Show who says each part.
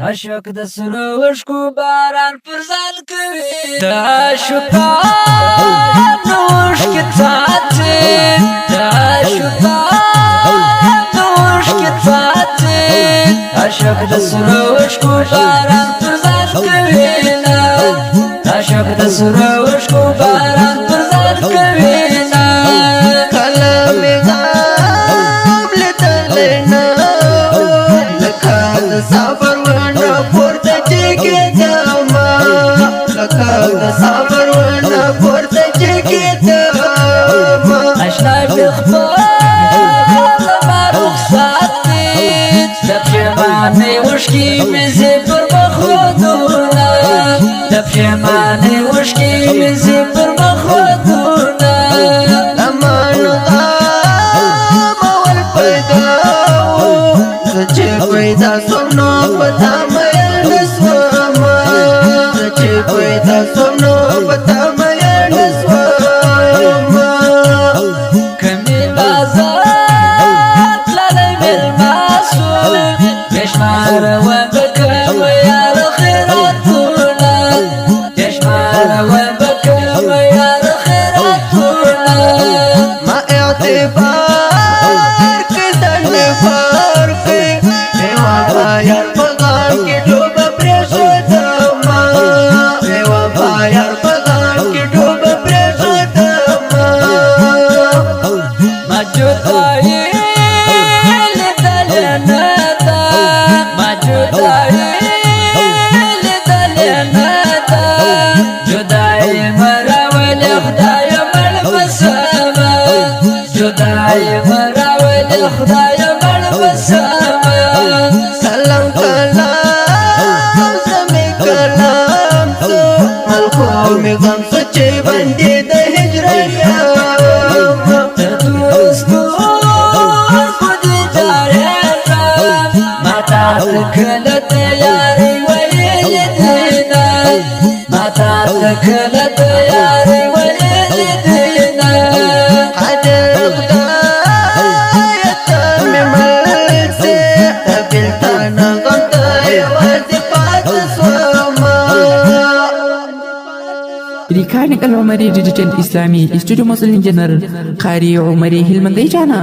Speaker 1: عاشق د سرو وشکو باران پر ځان کوي د عاشقانو وشکې څاڅي د عاشقانو وشکې څاڅي عاشق د سرو وشکو باران پر ځان کوي عاشق د سرو وشکو باران پر ځان کوي
Speaker 2: صبر وانا پورته کېدم
Speaker 1: اشنا بخبار ما رخصتي د پښېمانۍ اوښکې مې زې پر مخ ودونه د پښېمانۍ اوښکې مې زې پر مخ ودونه
Speaker 2: امان غم اول پیدا و زه چې پیدا سوم نو په تا میل نسوم زه چې پیدا سوم نو په تا میل نسوم
Speaker 1: کمې بازار تللی مېلمه شوم بې شماره ومه کوم یار خیراتونه بې شماره ومه کوم یار خیراتونه
Speaker 2: ما اعتبار کې ځنې فرقې بې وفا یار په غار کې ډوبه پرېښودم بې وفا یار په غار کې ډوبه پرېښودم
Speaker 1: ما جدایي لیدلې نه ده ما جدایي لیدلې نه ده جدایي مه راولې خدایه مړ به شمه جدایي مه راولې خدایه مړ به شمه
Speaker 2: کلام کلام زمې کلام سو ملکو مې غم سو چې باندې د هجرت یم
Speaker 1: تر دوستو خو دې جارېږم ما تا ته کله تیارې ویلې دینه ما تا ته کله تیارې ویلې دینه
Speaker 2: حاضر خدای ته مې مل سي د بېلتانه غم ته یوازې پاتې سوم
Speaker 3: Recording Al Omari Digital Islami Studio Muslim General Qari Omari Hilmandai Jana